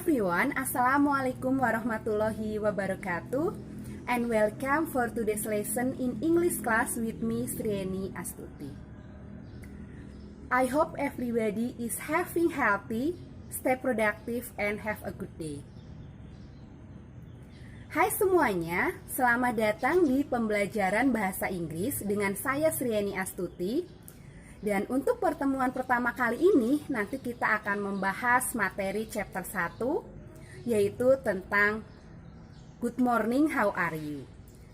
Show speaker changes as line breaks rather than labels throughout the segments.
everyone, Assalamualaikum warahmatullahi wabarakatuh, and welcome for today's lesson in English class with me, Srieni Astuti. I hope everybody is having healthy, stay productive, and have a good day. Hai semuanya, selamat datang di pembelajaran bahasa Inggris dengan saya Srieni Astuti. Dan untuk pertemuan pertama kali ini, nanti kita akan membahas materi chapter 1, yaitu tentang Good morning, how are you?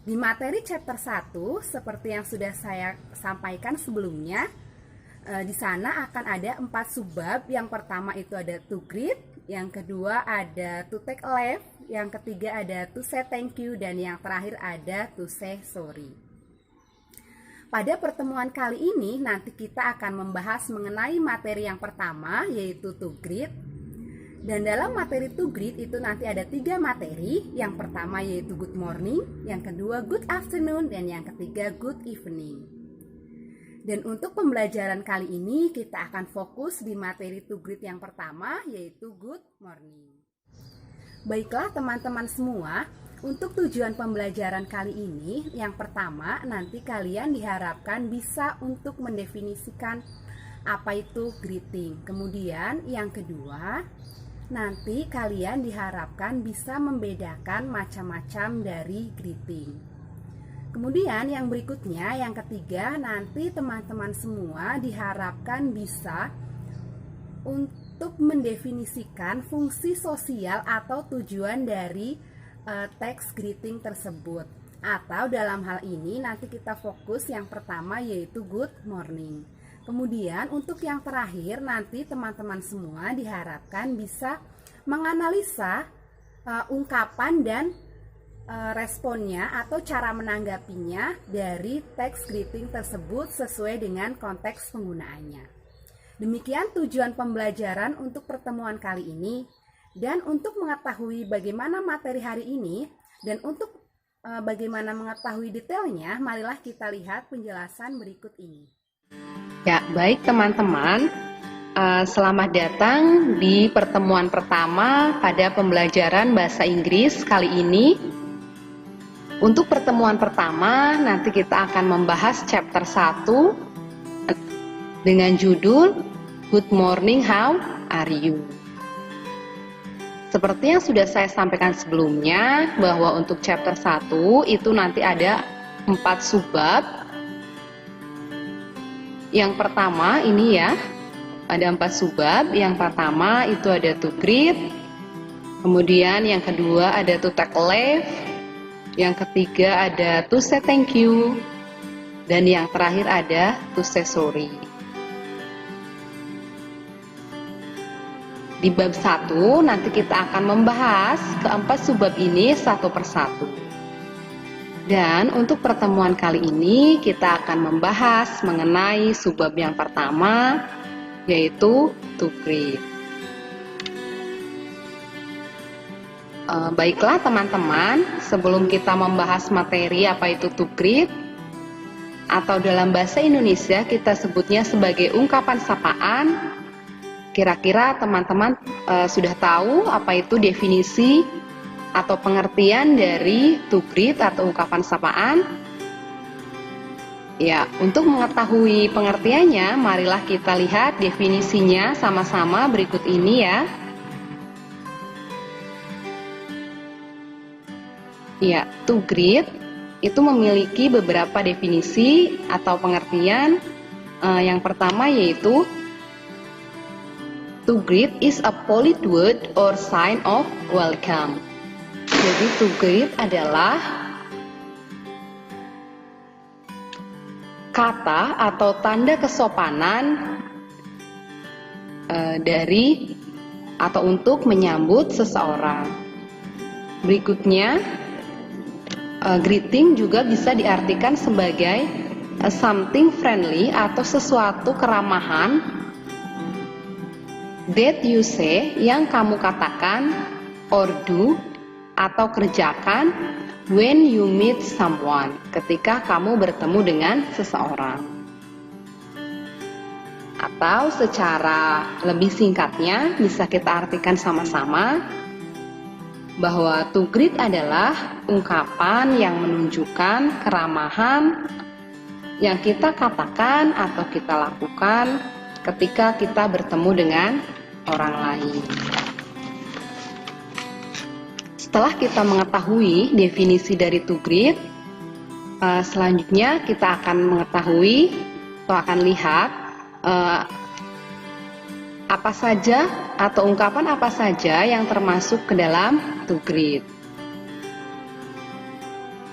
Di materi chapter 1, seperti yang sudah saya sampaikan sebelumnya, di sana akan ada 4 subbab. Yang pertama itu ada to greet, yang kedua ada to take a leave, yang ketiga ada to say thank you, dan yang terakhir ada to say sorry. Pada pertemuan kali ini nanti kita akan membahas mengenai materi yang pertama, yaitu to greet. Dan dalam materi to greet itu nanti ada 3 materi. Yang pertama yaitu good morning, yang kedua good afternoon, dan yang ketiga good evening. Dan untuk pembelajaran kali ini kita akan fokus di materi to greet yang pertama, yaitu good morning. Baiklah teman-teman semua, untuk tujuan pembelajaran kali ini, yang pertama nanti kalian diharapkan bisa untuk mendefinisikan apa itu greeting. Kemudian yang kedua, nanti kalian diharapkan bisa membedakan macam-macam dari greeting. Kemudian yang berikutnya, yang ketiga, nanti teman-teman semua diharapkan bisa untuk mendefinisikan fungsi sosial atau tujuan dari teks greeting tersebut. Atau dalam hal ini nanti kita fokus yang pertama yaitu good morning. Kemudian untuk yang terakhir nanti teman-teman semua diharapkan bisa menganalisa ungkapan dan responnya atau cara menanggapinya dari teks greeting tersebut sesuai dengan konteks penggunaannya. Demikian tujuan pembelajaran untuk pertemuan kali ini. Dan untuk mengetahui bagaimana materi hari ini dan untuk bagaimana mengetahui detailnya, marilah kita lihat penjelasan berikut ini.
Ya, baik teman-teman, selamat datang di pertemuan pertama pada pembelajaran bahasa Inggris kali ini. Untuk pertemuan pertama, nanti kita akan membahas chapter 1 dengan judul Good morning, how are you? Seperti yang sudah saya sampaikan sebelumnya, bahwa untuk chapter 1 itu nanti ada 4 subbab. Yang pertama ini ya, ada 4 subbab. Yang pertama itu ada to greet, kemudian yang kedua ada to take a leave, yang ketiga ada to say thank you, dan yang terakhir ada to say sorry. Di bab 1 nanti kita akan membahas keempat subbab ini satu persatu. Dan untuk pertemuan kali ini kita akan membahas mengenai subbab yang pertama, yaitu to greet. Baiklah teman-teman, sebelum kita membahas materi apa itu to greet, atau dalam bahasa Indonesia kita sebutnya sebagai ungkapan sapaan. Kira-kira teman-teman sudah tahu apa itu definisi atau pengertian dari to greet atau ungkapan sapaan? Ya, untuk mengetahui pengertiannya, marilah kita lihat definisinya sama-sama berikut ini ya. Ya, to greet itu memiliki beberapa definisi atau pengertian. Yang pertama yaitu to greet is a polite word or sign of welcome. Jadi to greet adalah kata atau tanda kesopanan dari atau untuk menyambut seseorang. Berikutnya, greeting juga bisa diartikan sebagai something friendly atau sesuatu keramahan that you say, yang kamu katakan, or do, atau kerjakan when you meet someone, ketika kamu bertemu dengan seseorang. Atau secara lebih singkatnya bisa kita artikan sama-sama bahwa to greet adalah ungkapan yang menunjukkan keramahan yang kita katakan atau kita lakukan ketika kita bertemu dengan orang lain. Setelah kita mengetahui definisi dari to greet, selanjutnya kita akan mengetahui atau akan lihat apa saja atau ungkapan apa saja yang termasuk ke dalam to greet.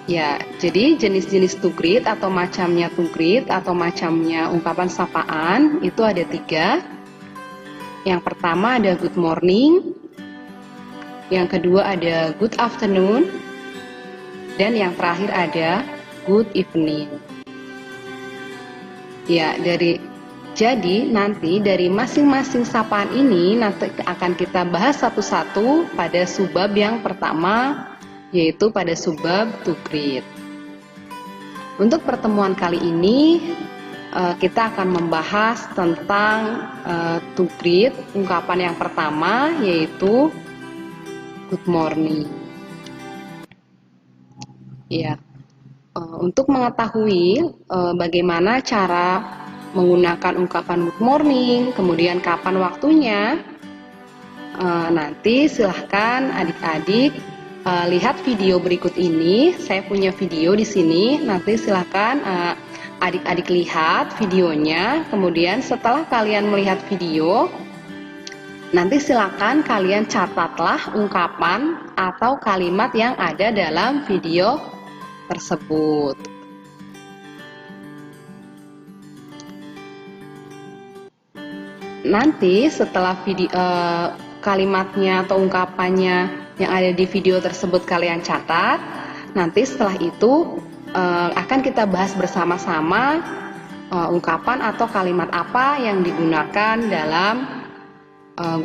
Ya, jadi jenis-jenis to greet atau macamnya to greet atau macamnya ungkapan sapaan itu ada 3. Yang pertama ada good morning, yang kedua ada good afternoon, dan yang terakhir ada good evening. Ya, jadi nanti dari masing-masing sapaan ini nanti akan kita bahas satu-satu pada subbab yang pertama, yaitu pada subbab to greet. Untuk pertemuan kali ini kita akan membahas tentang to greet, ungkapan yang pertama yaitu good morning. Ya, untuk mengetahui bagaimana cara menggunakan ungkapan good morning, kemudian kapan waktunya, nanti silahkan adik-adik lihat video berikut ini. Saya punya video di sini. Nanti silahkan adik-adik lihat videonya. Kemudian setelah kalian melihat video, nanti silahkan kalian catatlah ungkapan atau kalimat yang ada dalam video tersebut. Nanti setelah kalimatnya atau ungkapannya yang ada di video tersebut kalian catat, nanti setelah itu akan kita bahas bersama-sama ungkapan atau kalimat apa yang digunakan dalam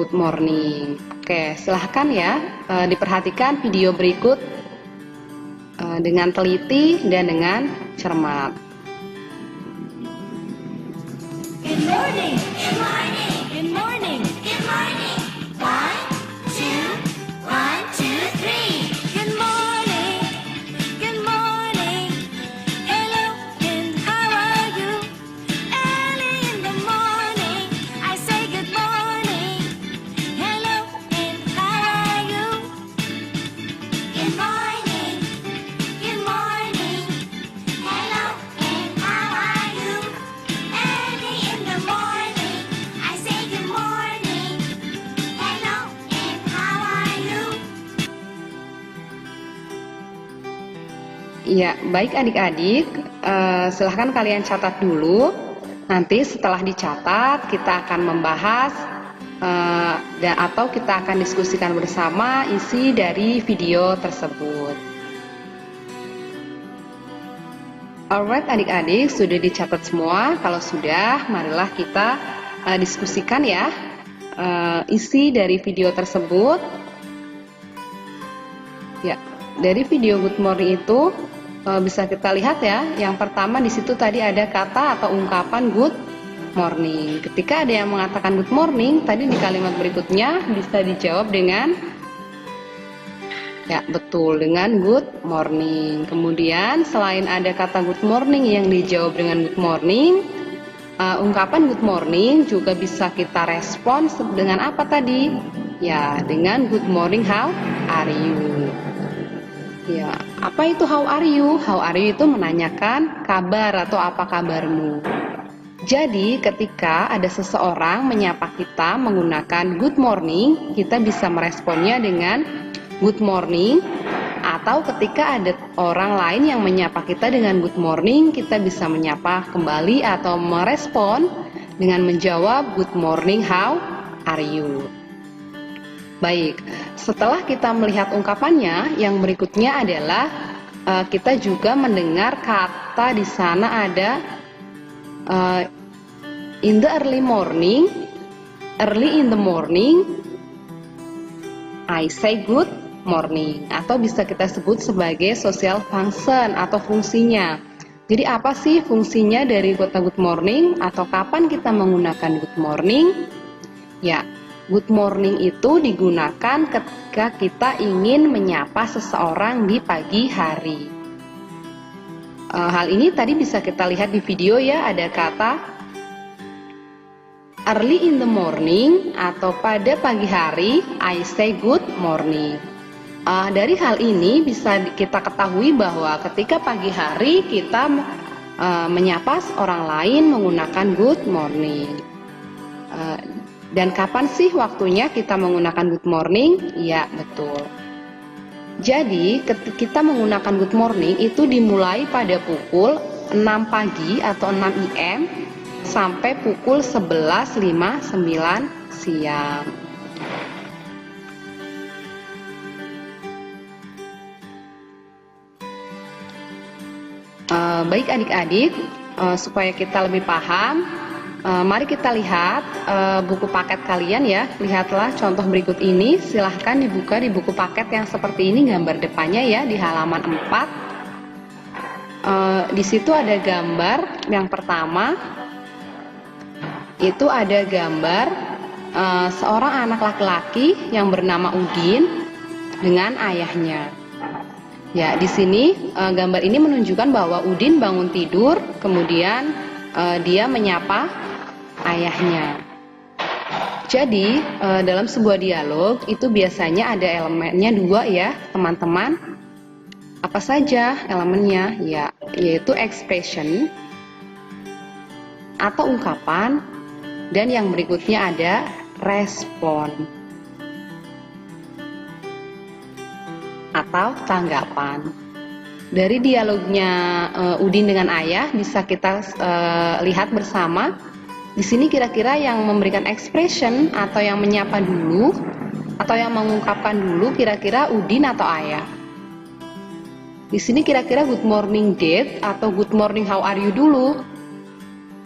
good morning. Oke, silahkan ya diperhatikan video berikut dengan teliti dan dengan cermat.
Good morning, good morning, good morning, good morning. 1, 2, 1, 2, 3. Good morning, good morning. Hello, and how are you? Early in the morning, I say good morning. Hello, and how are you? Good morning, good morning. Hello, and how are you? Early in the morning, I say good morning. Hello, and how are you?
Ya, baik adik-adik, silahkan kalian catat dulu. Nanti setelah dicatat, kita akan membahas atau kita akan diskusikan bersama isi dari video tersebut. Alright adik-adik, sudah dicatat semua? Kalau sudah, marilah kita diskusikan ya isi dari video tersebut. Ya, dari video good morning itu bisa kita lihat ya. Yang pertama di situ tadi ada kata atau ungkapan good morning. Ketika ada yang mengatakan good morning, tadi di kalimat berikutnya bisa dijawab dengan ya, betul, dengan good morning. Kemudian selain ada kata good morning yang dijawab dengan good morning, ungkapan good morning juga bisa kita respons dengan apa tadi? Ya, dengan good morning, how are you? Ya, apa itu how are you? How are you itu menanyakan kabar atau apa kabarmu. Jadi ketika ada seseorang menyapa kita menggunakan good morning, kita bisa meresponnya dengan good morning. Atau ketika ada orang lain yang menyapa kita dengan good morning, kita bisa menyapa kembali atau merespon dengan menjawab good morning, how are you? Baik, setelah kita melihat ungkapannya, yang berikutnya adalah kita juga mendengar kata di sana ada in the early morning, early in the morning, I say good morning, atau bisa kita sebut sebagai social function atau fungsinya. Jadi apa sih fungsinya dari kata good morning atau kapan kita menggunakan good morning? Ya, good morning itu digunakan ketika kita ingin menyapa seseorang di pagi hari. Hal ini tadi bisa kita lihat di video ya, ada kata early in the morning atau pada pagi hari I say good morning. Dari hal ini bisa kita ketahui bahwa ketika pagi hari kita menyapa orang lain menggunakan good morning. Dan kapan sih waktunya kita menggunakan good morning? Ya, betul. Jadi ketika kita menggunakan good morning itu dimulai pada pukul 6 pagi atau 6 IM sampai pukul 11.59 siang. Baik adik-adik, supaya kita lebih paham, mari kita lihat buku paket kalian ya. Lihatlah contoh berikut ini, silahkan dibuka di buku paket yang seperti ini gambar depannya ya, di halaman 4. Di situ ada gambar yang pertama, itu ada gambar seorang anak laki-laki yang bernama Udin dengan ayahnya. Ya, di sini gambar ini menunjukkan bahwa Udin bangun tidur, kemudian dia menyapa ayahnya. Jadi, dalam sebuah dialog itu biasanya ada elemennya 2 ya, teman-teman. Apa saja elemennya? Ya, yaitu expression atau ungkapan, dan yang berikutnya ada respon atau tanggapan. Dari dialognya Udin dengan ayah bisa kita lihat bersama. Di sini kira-kira yang memberikan expression atau yang menyapa dulu atau yang mengungkapkan dulu kira-kira Udin atau ayah. Di sini kira-kira good morning Dad atau good morning how are you dulu?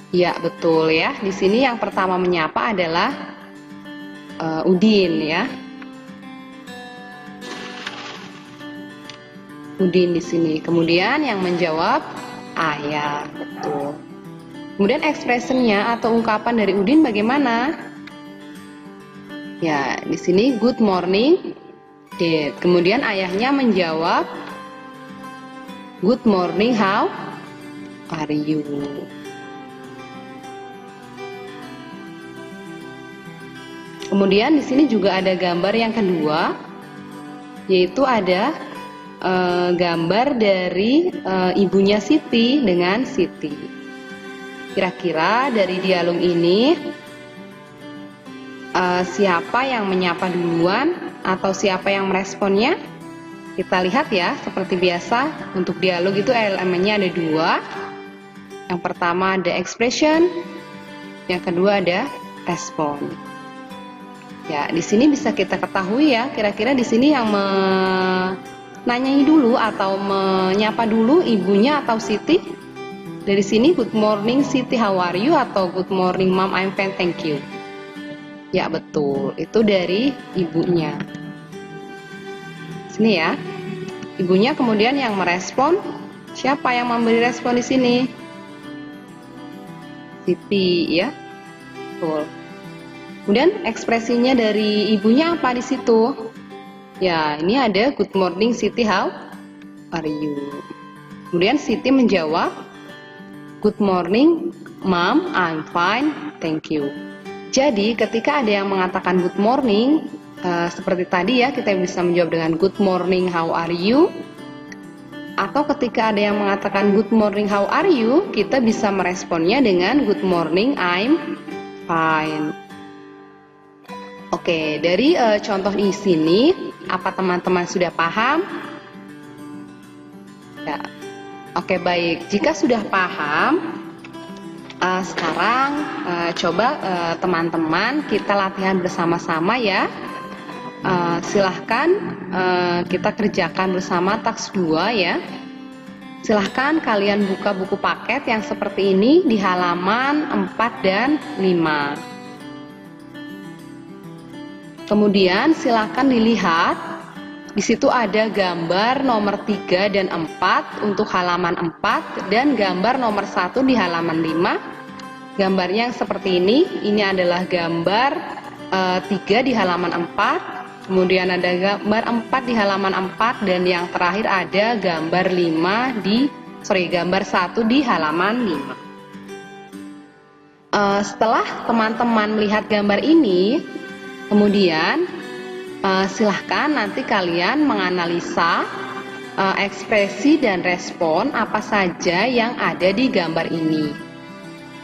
Ya, betul ya. Di sini yang pertama menyapa adalah Udin ya. Udin di sini. Kemudian yang menjawab ayah, betul. Kemudian ekspresinya atau ungkapan dari Udin bagaimana? Ya, di sini good morning, Dad. Kemudian ayahnya menjawab good morning, how are you? Kemudian di sini juga ada gambar yang kedua, yaitu ada gambar dari ibunya Siti dengan Siti. Kira-kira dari dialog ini siapa yang menyapa duluan atau siapa yang meresponnya? Kita lihat ya, seperti biasa untuk dialog itu elemennya ada 2. Yang pertama ada expression, yang kedua ada respon. Ya, di sini bisa kita ketahui ya, kira-kira di sini yang nanyai dulu atau menyapa dulu ibunya atau Siti. Dari sini good morning Siti, how are you? Atau good morning Mom, I'm fine, thank you. Ya, betul. Itu dari ibunya. Sini ya. Ibunya kemudian yang merespon. Siapa yang memberi respon di sini? Siti ya. Betul. Kemudian ekspresinya dari ibunya apa di situ? Ya, ini ada good morning Siti, how are you? Kemudian Siti menjawab good morning Mom, I'm fine, thank you. Jadi ketika ada yang mengatakan good morning, seperti tadi ya, kita bisa menjawab dengan good morning how are you. Atau ketika ada yang mengatakan good morning how are you, kita bisa meresponnya dengan good morning I'm fine. Oke, dari contoh di sini, apa teman-teman sudah paham? Ya. Oke, baik. Jika sudah paham, sekarang coba teman-teman kita latihan bersama-sama ya. Silahkan kita kerjakan bersama task 2 ya. Silahkan kalian buka buku paket yang seperti ini di halaman 4 dan 5. Kemudian silakan dilihat Di situ ada gambar nomor 3 dan 4 untuk halaman 4 dan gambar nomor 1 di halaman 5. Gambarnya yang seperti ini adalah gambar 3 di halaman 4, kemudian ada gambar 4 di halaman 4, dan yang terakhir ada gambar 1 di halaman 5. Setelah teman-teman melihat gambar ini, kemudian silahkan nanti kalian menganalisa ekspresi dan respon apa saja yang ada di gambar ini.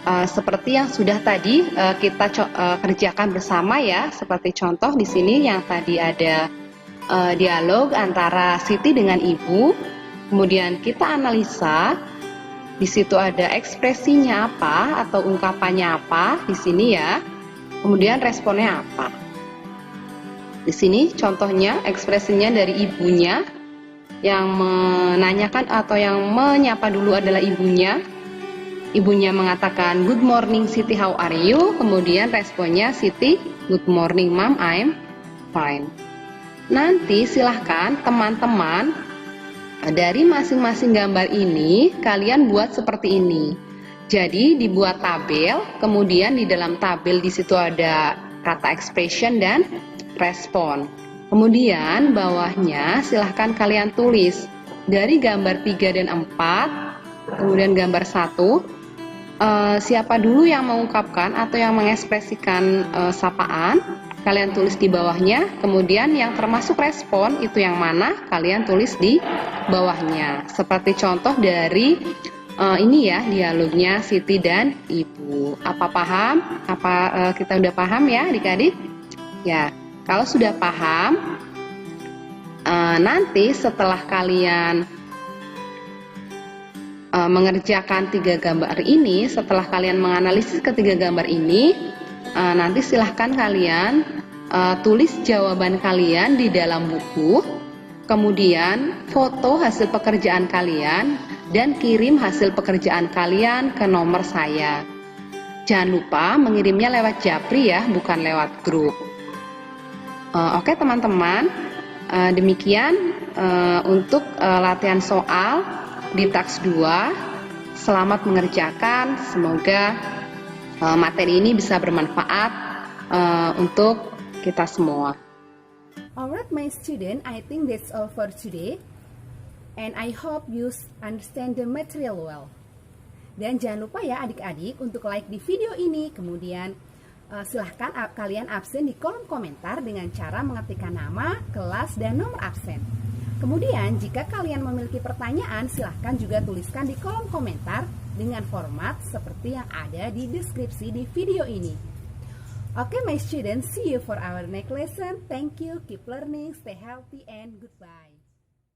Seperti yang sudah tadi kita kerjakan bersama ya, seperti contoh di sini yang tadi ada dialog antara Siti dengan ibu, kemudian kita analisa. Di situ ada ekspresinya apa atau ungkapannya apa di sini ya, kemudian responnya apa. Di sini contohnya ekspresinya dari ibunya, yang menanyakan atau yang menyapa dulu adalah ibunya. Ibunya mengatakan, "Good morning Siti, how are you?" Kemudian responnya Siti, "Good morning Mom, I'm fine." Nanti silahkan teman-teman dari masing-masing gambar ini kalian buat seperti ini. Jadi dibuat tabel, kemudian di dalam tabel di situ ada kata expression dan respon. Kemudian bawahnya silahkan kalian tulis dari gambar 3 dan 4, kemudian gambar 1, siapa dulu yang mengungkapkan atau yang mengekspresikan sapaan, kalian tulis di bawahnya. Kemudian yang termasuk respon itu yang mana, kalian tulis di bawahnya. Seperti contoh dari ini ya, dialognya Siti dan Ibu. Apa paham? Apa kita udah paham ya adik-adik? Ya. Kalau sudah paham, nanti setelah kalian mengerjakan 3 gambar ini, setelah kalian menganalisis ketiga gambar ini, nanti silahkan kalian tulis jawaban kalian di dalam buku, kemudian foto hasil pekerjaan kalian, dan kirim hasil pekerjaan kalian ke nomor saya. Jangan lupa mengirimnya lewat Japri ya, bukan lewat grup. Oke teman-teman, demikian untuk latihan soal di taks 2. Selamat mengerjakan, semoga materi ini bisa bermanfaat untuk kita semua.
Alright my student, I think that's all for today. And I hope you understand the material well. Dan jangan lupa ya adik-adik untuk like di video ini, kemudian silahkan kalian absen di kolom komentar dengan cara mengetikkan nama, kelas, dan nomor absen. Kemudian jika kalian memiliki pertanyaan, silahkan juga tuliskan di kolom komentar dengan format seperti yang ada di deskripsi di video ini. Okay my students, see you for our next lesson. Thank you, keep learning, stay healthy, and goodbye.